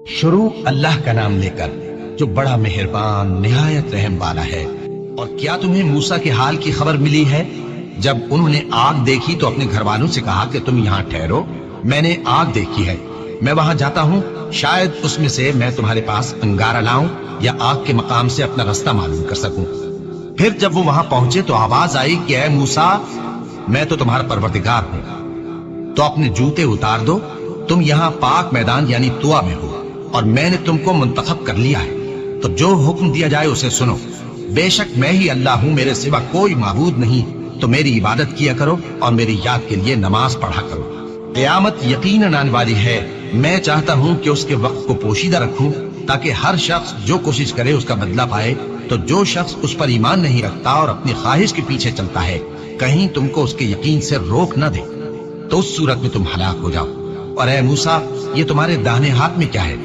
شروع اللہ کا نام لے کر جو بڑا مہربان نہایت رحم والا ہے۔ اور کیا تمہیں موسیٰ کے حال کی خبر ملی ہے؟ جب انہوں نے آگ دیکھی تو اپنے گھر والوں سے کہا کہ تم یہاں ٹھہرو، میں نے آگ دیکھی ہے، میں وہاں جاتا ہوں، شاید اس میں سے میں تمہارے پاس انگارہ لاؤں یا آگ کے مقام سے اپنا رستہ معلوم کر سکوں۔ پھر جب وہ وہاں پہنچے تو آواز آئی کہ اے موسیٰ، میں تو تمہارا پروردگار ہوں، تو اپنے جوتے اتار دو، تم یہاں پاک میدان یعنی طوا میں ہو، اور میں نے تم کو منتخب کر لیا ہے، تو جو حکم دیا جائے اسے سنو۔ بے شک میں ہی اللہ ہوں، میرے سوا کوئی معبود نہیں، تو میری عبادت کیا کرو اور میری یاد کے لیے نماز پڑھا کرو۔ قیامت یقیناً آنے والی ہے، میں چاہتا ہوں کہ اس کے وقت کو پوشیدہ رکھوں تاکہ ہر شخص جو کوشش کرے اس کا بدلہ پائے، تو جو شخص اس پر ایمان نہیں رکھتا اور اپنی خواہش کے پیچھے چلتا ہے کہیں تم کو اس کے یقین سے روک نہ دے، تو اس صورت میں تم ہلاک ہو جاؤ۔ اور اے موسیٰ، یہ تمہارے داہنے ہاتھ میں کیا ہے؟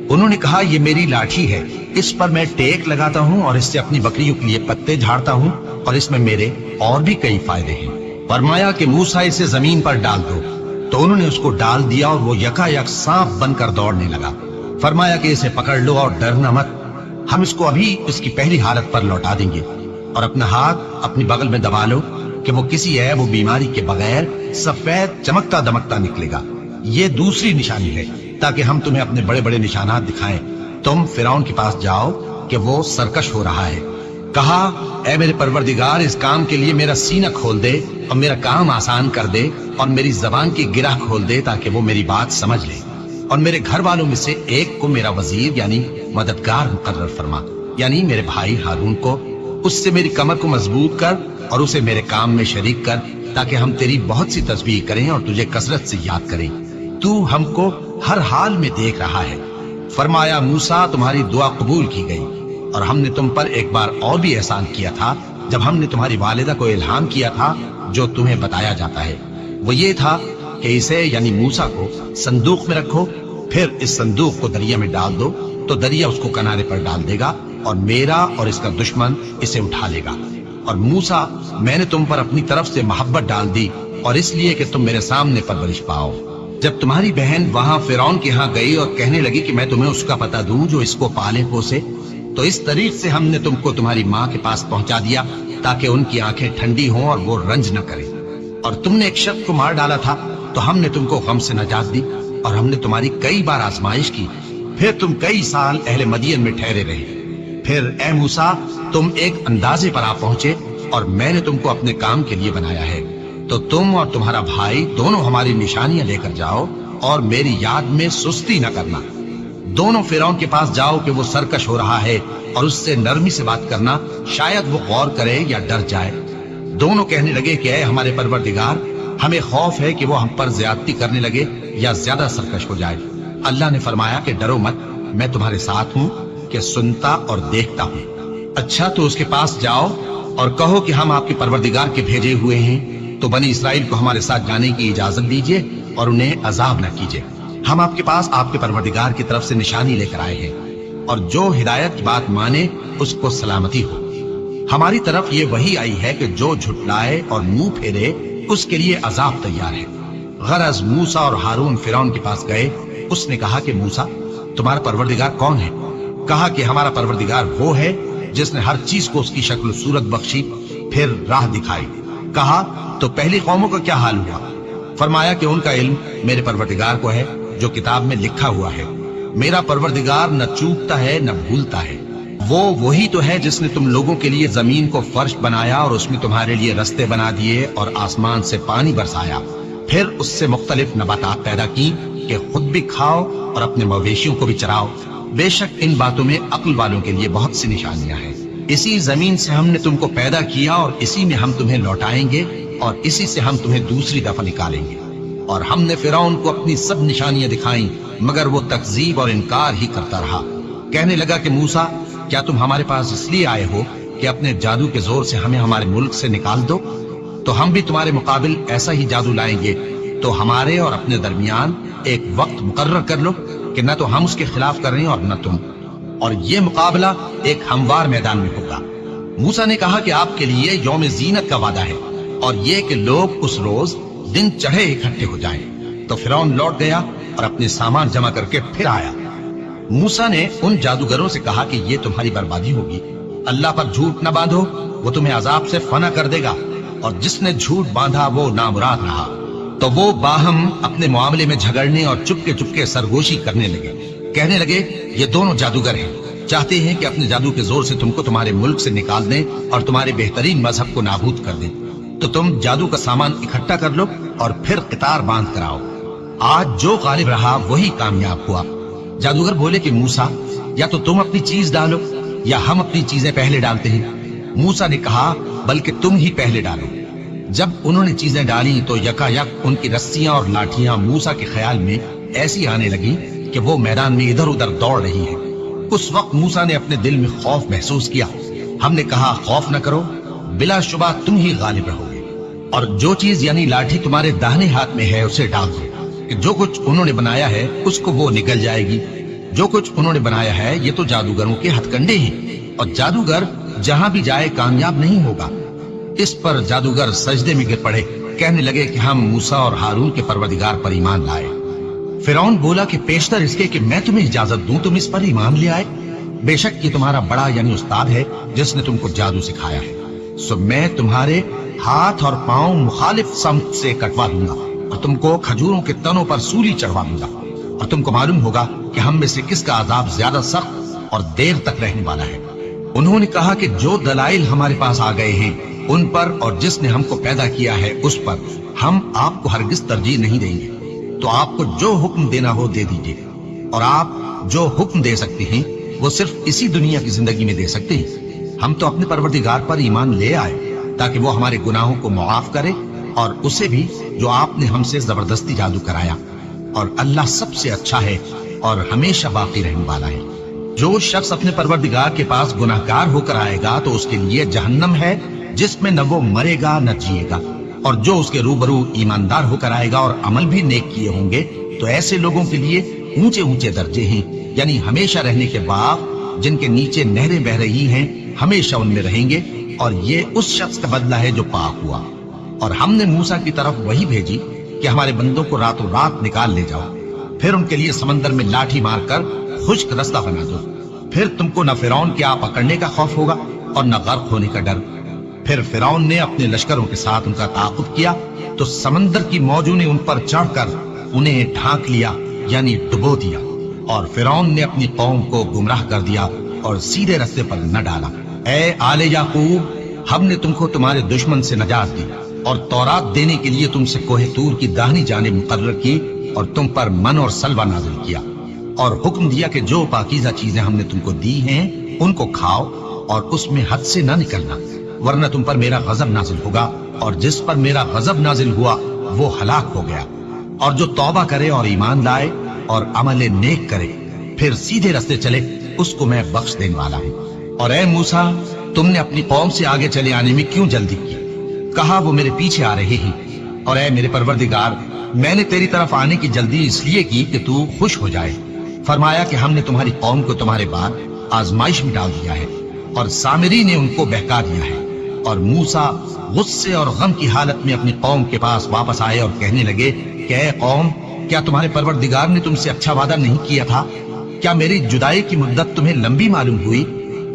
انہوں نے کہا یہ میری لاٹھی ہے، اس پر میں ٹیک لگاتا ہوں اور اس سے اپنی بکریوں کے لیے پتے جھاڑتا ہوں، اور اس میں میرے اور بھی کئی فائدے ہیں۔ فرمایا کہ موسیٰ اسے زمین پر ڈال دو، تو انہوں نے اس کو ڈال دیا اور وہ یکا یک سانپ بن کر دوڑنے لگا۔ فرمایا کہ اسے پکڑ لو اور ڈرنا مت، ہم اس کو ابھی اس کی پہلی حالت پر لوٹا دیں گے، اور اپنا ہاتھ اپنی بغل میں دبا لو کہ وہ کسی عیب و بیماری کے بغیر سفید چمکتا دمکتا نکلے گا۔ یہ دوسری نشانی ہے تاکہ ہم تمہیں اپنے بڑے بڑے نشانات دکھائیں۔ تم فرعون کے پاس جاؤ کہ وہ سرکش ہو رہا ہے، کہا اے میرے پروردگار، اس کام کے لیے میرا سینہ کھول دے اور میرا کام آسان کر دے، اور میری زبان کی گرہ کھول دے تاکہ وہ میری بات سمجھ لے، اور میرے گھر والوں میں سے ایک کو میرا وزیر یعنی مددگار مقرر فرما، یعنی میرے بھائی ہارون کو، اس سے میری کمر کو مضبوط کر اور اسے میرے کام میں شریک کر، تاکہ ہم تیری بہت سی تسبیح کریں اور تجھے کثرت سے یاد کریں، تو ہم کو ہر حال میں دیکھ رہا ہے۔ فرمایا موسیٰ، تمہاری دعا قبول کی گئی، اور ہم نے تم پر ایک بار اور بھی احسان کیا تھا جب ہم نے تمہاری والدہ کو الہام کیا تھا جو تمہیں بتایا جاتا ہے، وہ یہ تھا کہ اسے یعنی موسیٰ کو صندوق میں رکھو، پھر اس صندوق کو دریا میں ڈال دو تو دریا اس کو کنارے پر ڈال دے گا، اور میرا اور اس کا دشمن اسے اٹھا لے گا۔ اور موسیٰ، میں نے تم پر اپنی طرف سے محبت ڈال دی، اور اس لیے کہ تم میرے سامنے پرورش پاؤ۔ جب تمہاری بہن وہاں فرعون کے ہاں گئی اور کہنے لگی کہ میں تمہیں اس کا پتہ دوں جو اس کو پالے پوسے، تو اس طریق سے ہم نے تم کو تمہاری ماں کے پاس پہنچا دیا تاکہ ان کی آنکھیں ٹھنڈی ہوں اور وہ رنج نہ کرے۔ اور تم نے ایک شخص کو مار ڈالا تھا تو ہم نے تم کو غم سے نجات دی، اور ہم نے تمہاری کئی بار آزمائش کی، پھر تم کئی سال اہل مدین میں ٹھہرے رہے۔ پھر اے موسیٰ، تم ایک اندازے پر آ پہنچے، اور میں نے تم کو اپنے کام کے لیے بنایا ہے، تو تم اور تمہارا بھائی دونوں ہماری نشانیاں لے کر جاؤ، اور میری یاد میں سستی نہ کرنا۔ دونوں فرعون کے پاس جاؤ کہ وہ سرکش ہو رہا ہے، اور اس سے نرمی سے بات کرنا، شاید وہ غور کرے یا ڈر جائے۔ دونوں کہنے لگے کہ اے ہمارے پروردگار، ہمیں خوف ہے کہ وہ ہم پر زیادتی کرنے لگے یا زیادہ سرکش ہو جائے۔ اللہ نے فرمایا کہ ڈرو مت، میں تمہارے ساتھ ہوں کہ سنتا اور دیکھتا ہوں۔ اچھا تو اس کے پاس جاؤ اور کہو کہ ہم آپ کے پروردگار کے بھیجے ہوئے ہیں، تو بنی اسرائیل کو ہمارے ساتھ جانے کی اجازت دیجیے اور انہیں عذاب نہ کیجیے۔ ہم آپ کے پاس آپ کے پروردگار کی طرف سے نشانی لے کر آئے ہیں، اور جو ہدایت کی بات مانے اس کو سلامتی ہو۔ ہماری طرف یہ وحی آئی ہے کہ جو جھٹلائے اور منہ پھیرے اس کے لیے عذاب تیار ہے۔ غرض موسیٰ اور ہارون فرعون کے پاس گئے، اس نے کہا کہ موسیٰ، تمہارا پروردگار کون ہے؟ کہا کہ ہمارا پروردگار وہ ہے جس نے ہر چیز کو اس کی شکل و صورت بخشی، پھر راہ دکھائی۔ کہا تو پہلی قوموں کا کیا حال ہوا؟ فرمایا کہ ان کا علم میرے پروردگار کو ہے جو کتاب میں لکھا ہوا ہے۔ میرا پروردگار نہ چوکتا ہے نہ بھولتا ہے، وہ وہی تو ہے جس نے تم لوگوں کے لیے زمین کو فرش بنایا اور اس میں تمہارے لیے رستے بنا دیے اور آسمان سے پانی برسایا، پھر اس سے مختلف نباتات پیدا کی کہ خود بھی کھاؤ اور اپنے مویشیوں کو بھی چراؤ۔ بے شک ان باتوں میں عقل والوں کے لیے بہت سی نشانیاں ہیں۔ اسی زمین سے ہم نے تم کو پیدا کیا اور اسی میں ہم تمہیں لوٹائیں گے، اور اسی سے ہم تمہیں دوسری دفعہ نکالیں گے۔ اور ہم نے فرعون کو اپنی سب نشانیاں دکھائیں، مگر وہ تکذیب اور انکار ہی کرتا رہا۔ کہنے لگا کہ موسیٰ، کیا تم ہمارے پاس اس لیے آئے ہو کہ اپنے جادو کے زور سے ہمیں ہمارے ملک سے نکال دو؟ تو ہم بھی تمہارے مقابل ایسا ہی جادو لائیں گے، تو ہمارے اور اپنے درمیان ایک وقت مقرر کر لو کہ نہ تو ہم اس کے خلاف کر رہے ہیں اور نہ تم، اور یہ مقابلہ ایک ہموار میدان میں ہوگا۔ موسیٰ نے کہا کہ آپ کے لیے یوم زینت کا وعدہ ہے، اور یہ کہ لوگ اس روز دن چڑھے اکٹھے ہو جائیں۔ تو فرعون لوٹ گیا اور اپنے سامان جمع کر کے پھر آیا۔ मूसा ने उन जादूगरों से कहा कि ये तुम्हारी बर्बादी होगी, अल्लाह पर झूठ न बांधो, वो तुम्हें अजाब से फना कर देगा, और जिसने झूठ बांधा वो नामुराद रहा। तो वो बाहम अपने मामले में झगड़ने और चुपके चुपके सरगोशी करने लगे। कहने लगे, ये दोनों जादूगर हैं, चाहते हैं कि अपने जादू के जोर से तुमको तुम्हारे मुल्क से निकाल दें और तुम्हारे बेहतरीन मजहब को नाबूद कर दें। तो तुम जादू का सामान इकट्ठा कर लो और फिर कितार बांध कर आओ। आज जो गालिब रहा वही कामयाब हुआ। जादूगर बोले कि मूसा, या तो तुम अपनी चीज डालो या हम अपनी चीजें पहले डालते हैं। मूसा ने कहा, बल्कि तुम ही पहले डालो। जब उन्होंने चीजें डाली तो यकायक उनकी रस्सियां और लाठियां मूसा के ख्याल में ऐसी आने लगी कि वो मैदान में इधर उधर दौड़ रही हैं। उस वक्त मूसा ने अपने दिल में खौफ महसूस किया। हमने कहा, खौफ न करो, बिलाशुबा तुम ही गालिब रहोगे, और जो चीज यानी लाठी तुम्हारे दाहिने हाथ में है उसे डाल दो, कि जो कुछ उन्होंने बनाया है उसको वो निकल जाएगी। जो कुछ उन्होंने बनाया है ये तो जादूगरों के हथकंडे हैं, और जादूगर जहां भी जाए कामयाब नहीं होगा। इस पर जादूगर सजदे में गिर पड़े, कहने लगे कि हम मूसा और हारून के परवरदिगार पर ईमान लाए। फिरौन बोला कि पेशतर इसके कि मैं तुम्हें इजाजत दूं तुम इस पर ईमान ले आए। बेशक ये तुम्हारा बड़ा यानी उस्ताद है जिसने तुमको जादू सिखाया है। सो मैं तुम्हारे हाथ और पांव मुखालिफ समत से कटवा दूंगा और तुमको खजूरों के तनों पर सूली चढ़वा दूंगा, और तुमको मालूम होगा कि हम में से किसका अजाब ज्यादा सख्त और देर तक रहने वाला है। उन्होंने कहा कि जो दलाइल हमारे पास आ गए हैं उन पर और जिसने हमको पैदा किया है उस पर हम आपको हरगिज तरजीह नहीं देंगे। तो आपको जो हुक्म देना हो दे दीजिए, और आप जो हुक्म दे सकते हैं वो सिर्फ इसी दुनिया की जिंदगी में दे सकते हैं। हम तो अपने परवरदिगार पर ईमान ले आए ताकि वो हमारे गुनाहों को मुआफ करे, और उसे भी जो आपने हमसे जबरदस्ती जादू कराया। और अल्लाह सबसे अच्छा है और हमेशा बाकी रहने वाला है। जो शख्स अपने परवरदिगार के पास गुनाहगार होकर आएगा तो उसके लिए जहन्नम है जिसमें न वो मरेगा न जिएगा, और जो उसके रूबरू ईमानदार होकर आएगा और अमल भी नेक किए होंगे तो ऐसे लोगों के लिए ऊंचे ऊंचे दर्जे हैं, यानी हमेशा रहने के बाग जिनके नीचे नहरें बह रही हैं, हमेशा उनमें रहेंगे। और ये उस शख्स का बदला है जो पाक हुआ। और हमने मूसा की तरफ वही भेजी कि हमारे बंदों को रातों रात निकाल ले जाओ, फिर उनके लिए समंदर में लाठी मारकर खुश्क रास्ता बना दो। फिर तुमको न फिरौन के आ पकड़ने का खौफ होगा और न गर्क होने का डर। फिर फिरौन ने अपने लश्करों के साथ उनका ताक़ुब किया तो समंदर की मौजों ने उन पर चढ़कर उन्हें ढांक लिया यानी डुबो दिया, और फिरौन ने अपनी कौम को गुमराह कर दिया और सीधे रास्ते पर न डाला। ए आले याकूब, हमने तुमको तुम्हारे दुश्मन से नजात दी और तौरात देने के लिए तुमसे कोहे तूर की दाहिनी जानिब मुकर्रर की, और तुम पर मन और सलवा नाजिल किया, और हुक्म दिया कि जो पाकीज़ा चीजें हमने तुमको दी हैं उनको खाओ और उसमें हद से न निकलना, वरना तुम पर मेरा गजब नाजिल होगा, और जिस पर मेरा गजब नाजिल हुआ वो हलाक हो गया। और जो तौबा करे और ईमान लाए और अमल नेक करे फिर सीधे रास्ते चले, उसको मैं बख्श देने वाला हूँ। और ए मूसा, तुमने अपनी कौम से आगे चले आने में क्यों जल्दी की? कहा वो मेरे पीछे आ रहे हैं। और ए मेरे परवरदिगार, मैंने तेरी तरफ आने की जल्दी इसलिए की कि तू खुश हो जाए। फरमाया कि हमने तुम्हारी कौम को तुम्हारे बाद आजमाइश में डाल दिया है, और सामिरी ने उनको बहका दिया है। और मूसा गुस्से और गम की हालत में अपनी कौम के पास वापस आए और कहने लगे कि ऐ कौम, क्या तुम्हारे परवरदिगार ने तुमसे अच्छा वादा नहीं किया था? क्या मेरी जुदाई की मुद्दत तुम्हें लंबी मालूम हुई,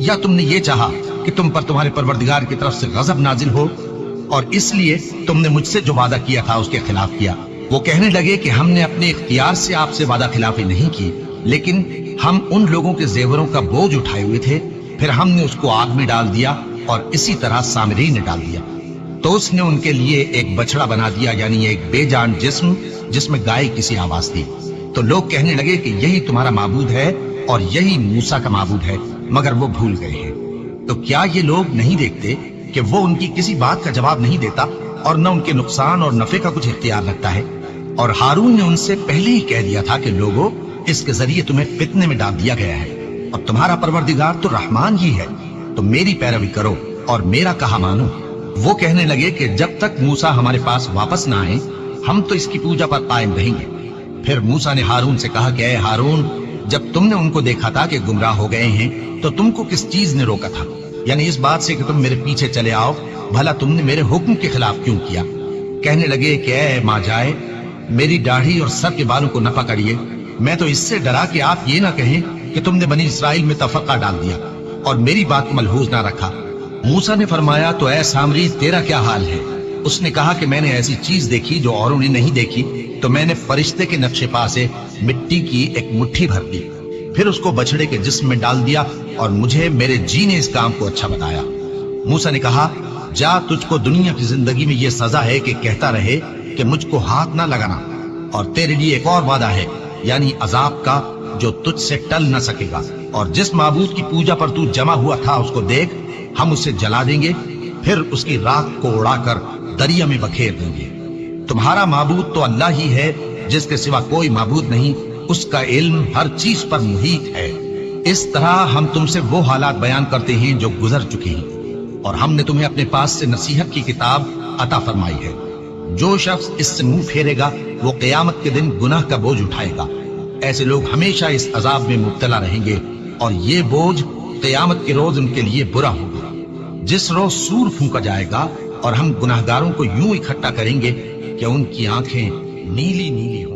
या तुमने ये चाहा कि तुम पर तुम्हारे परवरदिगार की तरफ से गजब नाजिल हो और इसलिए तुमने मुझसे जो वादा किया था उसके खिलाफ किया? वो कहने लगे कि हमने अपने इख्तियार से आपसे वादा खिलाफी नहीं की, लेकिन हम उन लोगों के जेवरों का बोझ उठाए हुए थे, फिर हमने उसको आग में डाल दिया और इसी तरह सामरी ने डाल दिया। तो उसने उनके लिए एक बछड़ा बना दिया, यानी एक बेजान जिस्म जिसमें गाय की सी आवाज थी। तो लोग कहने लगे कि यही तुम्हारा माबूद है और यही मूसा का माबूद है, मगर वो भूल गए हैं। तो क्या ये लोग नहीं देखते कि वो उनकी किसी बात का जवाब नहीं देता और न उनके नुकसान और नफे का कुछ इख्तियार रखता है? और हारून ने उनसे पहले ही कह दिया था कि लोगों, इसके जरिए तुम्हें फितने में डाल दिया गया है, और तुम्हारा परवरदिगार तो रहमान ही है, तो मेरी पैरवी करो और मेरा कहा मानो। वो कहने लगे कि जब तक मूसा हमारे पास वापस ना आए हम तो इसकी पूजा पर कायम रहेंगे। फिर मूसा ने हारून से कहा कि ऐ हारून, जब तुमने उनको देखा था कि गुमराह हो गए हैं तो तुमको किस चीज ने रोका था, यानी इस बात से कि तुम मेरे पीछे चले आओ? भला तुमने मेरे हुक्म के खिलाफ क्यों किया? कहने लगे कि ऐ माँ जाए, मेरी दाढ़ी और सर के बालों को न पकड़िए, मैं तो इससे डरा कि आप ये ना कहें कि तुमने बनी इसराइल में तफरका डाल दिया और मेरी बात मलहूज ना रखा। मूसा ने फरमाया, तो ऐ सामरी तेरा क्या हाल है? उसने कहा कि मैंने ऐसी चीज देखी जो औरों ने नहीं देखी, तो मैंने फरिश्ते के नक्शे पा से मिट्टी की एक मुट्ठी भर दी, फिर उसको बछड़े के जिस्म में डाल दिया और मुझे मेरे जी ने इस काम को अच्छा बताया। मूसा ने कहा, जा, तुझको दुनिया की जिंदगी में यह सजा है कि कहता रहे कि मुझको हाथ ना लगाना, और तेरे लिए एक और वादा है, यानी अजाब का, जो तुझसे टल न सकेगा। और जिस माबूद की पूजा पर तू जमा हुआ था उसको देख, हम उसे जला देंगे, फिर उसकी राख को उड़ाकर दरिया में बखेर देंगे। तुम्हारा माबूद तो अल्लाह ही है, जिसके सिवा कोई माबूद नहीं, उसका इल्म हर चीज पर मुहीत है। इस तरह हम तुमसे वो हालात बयान करते हैं जो गुजर चुके हैं, और हमने तुम्हें अपने पास से नसीहत की किताब अता फरमाई है। जो शख्स इससे मुंह फेरेगा वो क़यामत के दिन गुनाह का बोझ उठाएगा। ऐसे लोग हमेशा इस अजाब में मुब्तला रहेंगे, और ये बोझ क़यामत के रोज उनके लिए बुरा होगा। जिस रोज सूर फूंका जाएगा और हम गुनाहगारों को यूं इकट्ठा करेंगे कि उनकी आंखें नीली नीली हों।